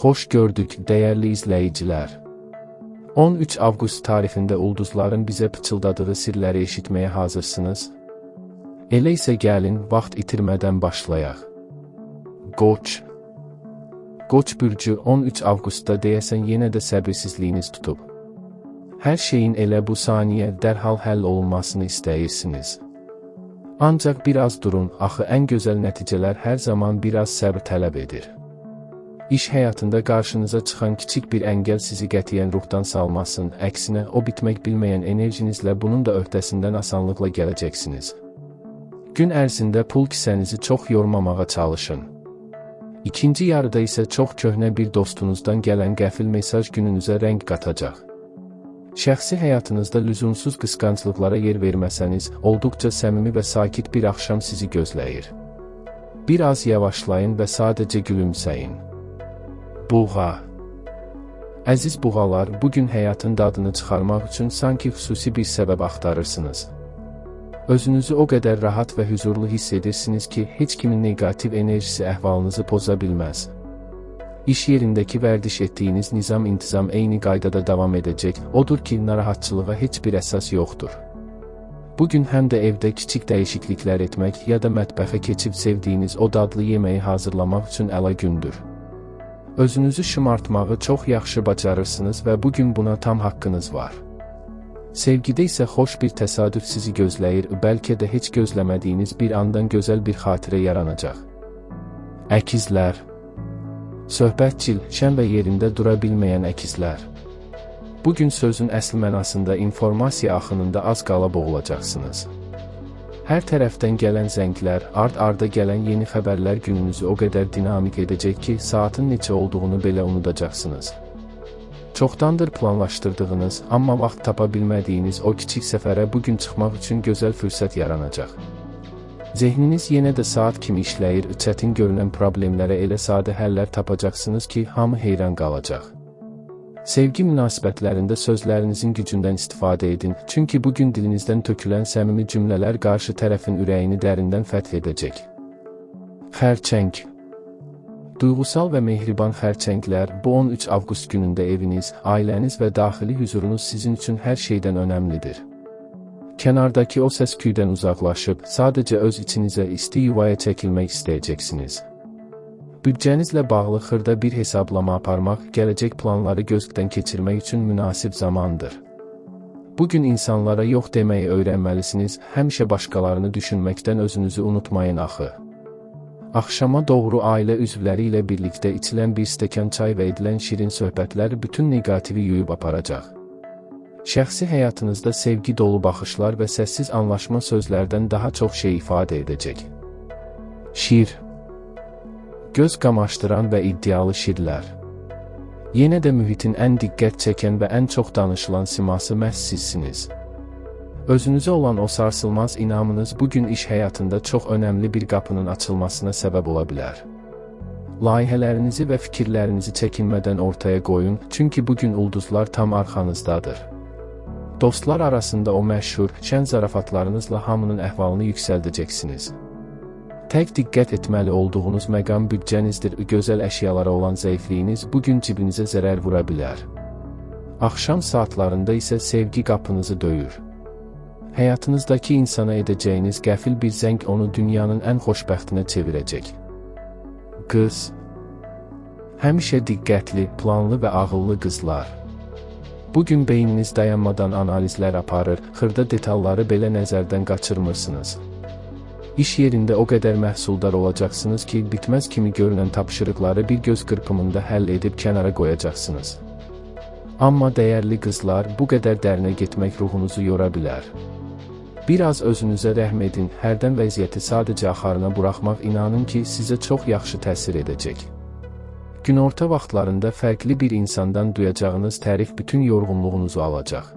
Xoş gördük, dəyərli izləyicilər. 13 avqust tarixində ulduzların bizə pıçıldadığı sirləri eşitməyə hazırsınız. Elə isə gəlin, vaxt itirmədən başlayaq. Qoç. Qoç bürcü 13 avqustda deyəsən yenə də səbirsizliyiniz tutub. Hər şeyin elə bu saniyə dərhal həll olunmasını istəyirsiniz. Ancaq biraz durun, axı ən gözəl nəticələr hər zaman biraz səbr tələb edir. İş həyatında qarşınıza çıxan kiçik bir əngəl sizi qətiyyən ruhdan salmasın, əksinə o bitmək bilməyən enerjinizlə bunun da öhdəsindən asanlıqla gələcəksiniz. Gün ərzində pul kisənizi çox yormamağa çalışın. İkinci yarıda isə çox köhnə bir dostunuzdan gələn qəfil mesaj gününüzə rəng qatacaq. Şəxsi həyatınızda lüzumsuz qısqanclıqlara yer verməsəniz, olduqca səmimi və sakit bir axşam sizi gözləyir. Biraz yavaşlayın və sadəcə gülümsəyin. Buğa. Əziz buğalar, bugün həyatın dadını çıxarmaq üçün sanki xüsusi bir səbəb axtarırsınız. Özünüzü o qədər rahat və huzurlu hiss edirsiniz ki, heç kimin negativ enerjisi əhvalınızı poza bilməz. İş yerindəki vərdiş etdiyiniz nizam-intizam eyni qaydada davam edəcək, odur ki, narahatçılığa heç bir əsas yoxdur. Bugün həm də evdə kiçik dəyişikliklər etmək ya da mətbəxə keçib sevdiyiniz o dadlı yeməyi hazırlamaq üçün əla gündür. Özünüzü şımartmağı çox yaxşı bacarırsınız və bugün buna tam haqqınız var. Sevgidə isə xoş bir təsadüf sizi gözləyir, bəlkə də heç gözləmədiyiniz bir andan gözəl bir xatirə yaranacaq. Əkizlər. Söhbətçil, şən və yerində dura bilməyən əkizlər. Bugün sözün əsl mənasında informasiya axınında az qala boğulacaqsınız. Hər tərəfdən gələn zənglər, ard-arda gələn yeni xəbərlər gününüzü o qədər dinamik edəcək ki, saatın neçə olduğunu belə unudacaqsınız. Çoxdandır planlaşdırdığınız, amma vaxt tapa bilmədiyiniz o kiçik səfərə bugün çıxmaq üçün gözəl fürsət yaranacaq. Zehniniz yenə də saat kimi işləyir, çətin görünən problemlərə elə sadə həllər tapacaqsınız ki, hamı heyran qalacaq. Sevgi münasibətlərində sözlərinizin gücündən istifadə edin, çünki bugün dilinizdən tökülən səmimi cümlələr qarşı tərəfin ürəyini dərindən fəth edəcək. Xərçəng. Duyğusal və mehriban xərçənglər, bu 13 avqust günündə eviniz, ailəniz və daxili huzurunuz sizin üçün hər şeydən önəmlidir. Kənardakı o səs-küydən uzaqlaşıb, sadəcə öz içinizə isti yuvaya çəkilmək istəyəcəksiniz. Büdcənizlə bağlı xırda bir hesablama aparmaq, gələcək planları gözdən keçirmək üçün münasib zamandır. Bugün insanlara yox deməyi öyrənməlisiniz, həmişə başqalarını düşünməkdən özünüzü unutmayın axı. Axşama doğru ailə üzvləri ilə birlikdə içilən bir stəkan çay və edilən şirin söhbətlər bütün negativi yuyub aparacaq. Şəxsi həyatınızda sevgi dolu baxışlar və səssiz anlaşma sözlərdən daha çox şey ifadə edəcək. Şir. Göz qamaşdıran və iddialı şirlər. Yenə də mühitin ən diqqət çəkən və ən çox danışılan siması məhz sizsiniz. Özünüzə olan o sarsılmaz inamınız bugün iş həyatında çox önəmli bir qapının açılmasına səbəb ola bilər. Layihələrinizi və fikirlərinizi çəkinmədən ortaya qoyun, çünki bugün ulduzlar tam arxanızdadır. Dostlar arasında o məşhur, şən zarafatlarınızla hamının əhvalını yüksəldəcəksiniz. Tək diqqət etməli olduğunuz məqam büdcənizdir, gözəl əşyalara olan zəifliyiniz bugün cibinizə zərər vura bilər. Axşam saatlarında isə sevgi qapınızı döyür. Həyatınızdakı insana edəcəyiniz qəfil bir zəng onu dünyanın ən xoşbəxtinə çevirəcək. Qız. Həmişə diqqətli, planlı və ağıllı qızlar. Bugün beyniniz dayanmadan analizlər aparır, xırda detalları belə nəzərdən qaçırmırsınız. İş yerində o qədər məhsuldar olacaqsınız ki, bitməz kimi görünən tapşırıqları bir göz qırpımında həll edib kənara qoyacaqsınız. Amma dəyərli qızlar, bu qədər dərinə getmək ruhunuzu yora bilər. Biraz özünüzə rəhm edin, hərdən vəziyyəti sadəcə axarına buraxmaq inanın ki, sizə çox yaxşı təsir edəcək. Günorta vaxtlarında fərqli bir insandan duyacağınız tərif bütün yorğunluğunuzu alacaq.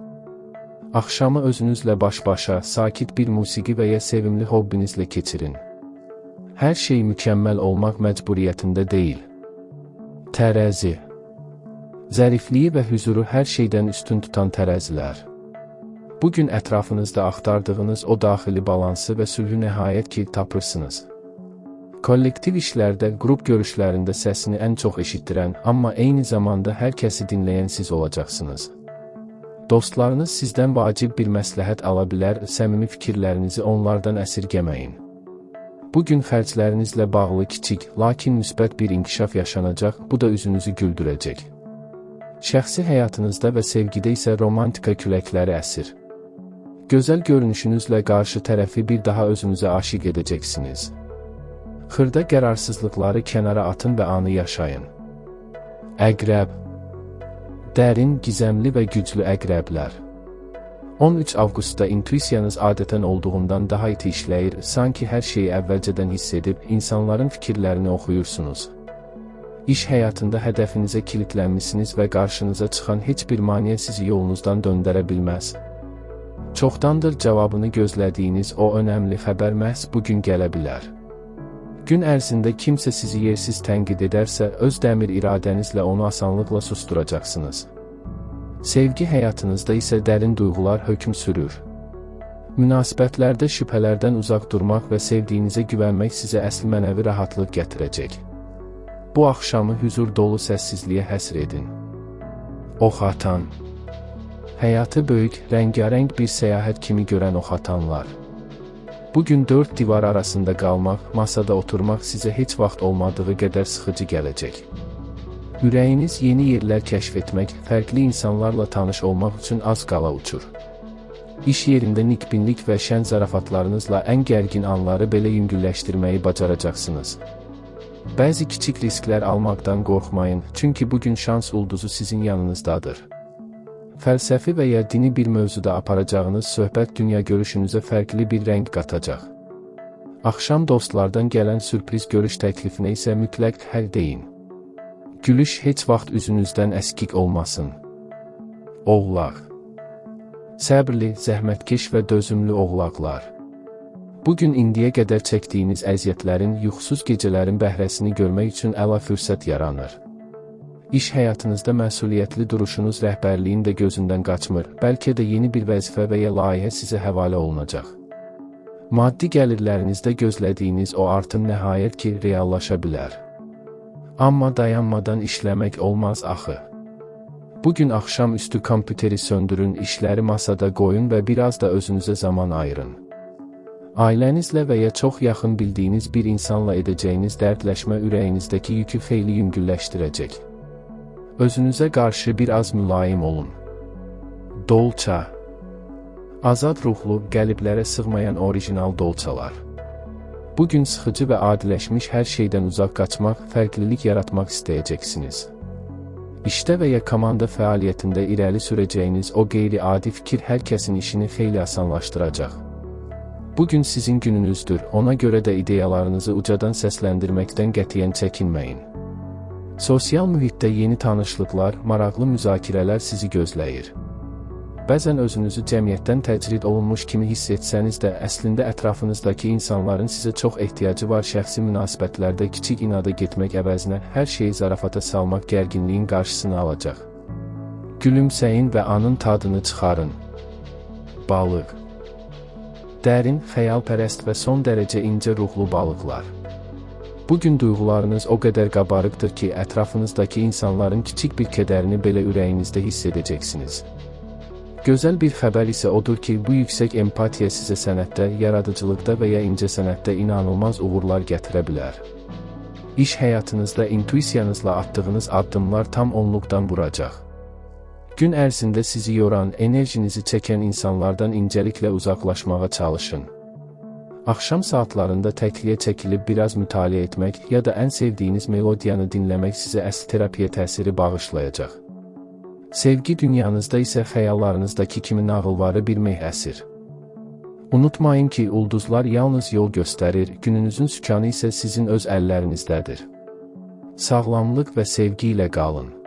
Axşamı özünüzlə baş-başa, sakit bir musiqi və ya sevimli hobbinizlə keçirin. Hər şey mükəmməl olmaq məcburiyyətində deyil. Tərəzi. Zərifliyi və huzuru hər şeydən üstün tutan tərəzilər. Bugün ətrafınızda axtardığınız o daxili balansı və sülhü nəhayət ki tapırsınız. Kollektiv işlərdə, qrup görüşlərində səsini ən çox eşitdirən, amma eyni zamanda hər kəsi dinləyən siz olacaqsınız. Dostlarınız sizdən vacib bir məsləhət ala bilər, səmimi fikirlərinizi onlardan əsirgəməyin. Bugün xərclərinizlə bağlı kiçik, lakin müsbət bir inkişaf yaşanacaq, bu da üzünüzü güldürəcək. Şəxsi həyatınızda və sevgidə isə romantika küləkləri əsir. Gözəl görünüşünüzlə qarşı tərəfi bir daha özünüzə aşiq edəcəksiniz. Xırda qərarsızlıqları kənara atın və anı yaşayın. Əqrəb. Dərin, gizəmli və güclü əqrəblər. 13 avqustda intuisiyanız adətən olduğundan daha iti işləyir, sanki hər şeyi əvvəlcədən hiss edib, insanların fikirlərini oxuyursunuz. İş həyatında hədəfinizə kilitlənmisiniz və qarşınıza çıxan heç bir maneə sizi yolunuzdan döndərə bilməz. Çoxdandır cavabını gözlədiyiniz o önəmli xəbər məhz bugün gələ bilər. Gün ərzində kimsə sizi yersiz tənqid edərsə, öz dəmir iradənizlə onu asanlıqla susturacaqsınız. Sevgi həyatınızda isə dərin duyğular hökm sürür. Münasibətlərdə şübhələrdən uzaq durmaq və sevdiyinizə güvənmək sizə əsl mənəvi rahatlıq gətirəcək. Bu axşamı hüzur dolu səssizliyə həsr edin. Ox atan. Həyatı böyük, rəngarəng bir səyahət kimi görən ox atanlar. Bugün 4 divar arasında qalmaq, masada oturmaq sizə heç vaxt olmadığı qədər sıxıcı gələcək. Ürəyiniz yeni yerlər kəşf etmək, fərqli insanlarla tanış olmaq üçün az qala uçur. İş yerində nikbinlik və şən zarafatlarınızla ən gərgin anları belə yüngülləşdirməyi bacaracaqsınız. Bəzi kiçik risklər almaqdan qorxmayın, çünki bugün şans ulduzu sizin yanınızdadır. Fəlsəfi və ya dini bir mövzuda aparacağınız söhbət dünya görüşünüzə fərqli bir rəng qatacaq. Axşam dostlardan gələn sürpriz görüş təklifinə isə mütləq hər deyin. Gülüş heç vaxt üzünüzdən əskik olmasın. Oğlaq. Səbrli, zəhmətkeş və dözümlü oğlaqlar. Bugün indiyə qədər çəkdiyiniz əziyyətlərin, yuxusuz gecələrin bəhrəsini görmək üçün əla fürsət yaranır. İş həyatınızda məsuliyyətli duruşunuz rəhbərliyin də gözündən qaçmır, bəlkə də yeni bir vəzifə və ya layihə sizə həvalə olunacaq. Maddi gəlirlərinizdə gözlədiyiniz o artım nəhayət ki, reallaşa bilər. Amma dayanmadan işləmək olmaz axı. Bugün axşam üstü kompüteri söndürün, işləri masada qoyun və biraz da özünüzə zaman ayırın. Ailənizlə və ya çox yaxın bildiyiniz bir insanla edəcəyiniz dərdləşmə ürəyinizdəki yükü xeyli yüngülləşdirəcək. Özünüzə qarşı biraz mülayim olun. Dolça. Azad ruhlu, qəliblərə sığmayan orijinal dolçalar. Bugün sıxıcı və adiləşmiş hər şeydən uzaq qaçmaq, fərqlilik yaratmaq istəyəcəksiniz. İşdə və ya komanda fəaliyyətində irəli sürəcəyiniz o qeyri-adi fikir hər kəsin işini xeyli asanlaşdıracaq. Bugün sizin gününüzdür, ona görə də ideyalarınızı ucadan səsləndirməkdən qətiyyən çəkinməyin. Sosial mühitdə yeni tanışlıqlar, maraqlı müzakirələr sizi gözləyir. Bəzən özünüzü cəmiyyətdən təcrid olunmuş kimi hiss etsəniz də, əslində ətrafınızdakı insanların sizə çox ehtiyacı var. Şəxsi münasibətlərdə kiçik inada getmək əvəzinə hər şeyi zarafata salmaq gərginliyin qarşısını alacaq. Gülümsəyin və anın tadını çıxarın. Balıq. Dərin, xəyalpərəst və son dərəcə incə ruhlu balıqlar. Bugün duyğularınız o qədər qabarıqdır ki, ətrafınızdakı insanların kiçik bir kədərini belə ürəyinizdə hiss edəcəksiniz. Gözəl bir xəbər isə odur ki, bu yüksək empatiya sizə sənətdə, yaradıcılıqda və ya incəsənətdə inanılmaz uğurlar gətirə bilər. İş həyatınızda intuisiyanızla atdığınız addımlar tam onluqdan vuracaq. Gün ərzində sizi yoran, enerjinizi çəkən insanlardan incəliklə uzaqlaşmağa çalışın. Axşam saatlarında təkliyə çəkilib biraz mütaliə etmək ya da ən sevdiyiniz melodiyanı dinləmək sizə əsl terapiya təsiri bağışlayacaq. Sevgi dünyanızda isə xəyallarınızdakı kimi nağılvarı bir meh əsir. Unutmayın ki, ulduzlar yalnız yol göstərir, gününüzün sükanı isə sizin öz əllərinizdədir. Sağlamlıq və sevgi ilə qalın.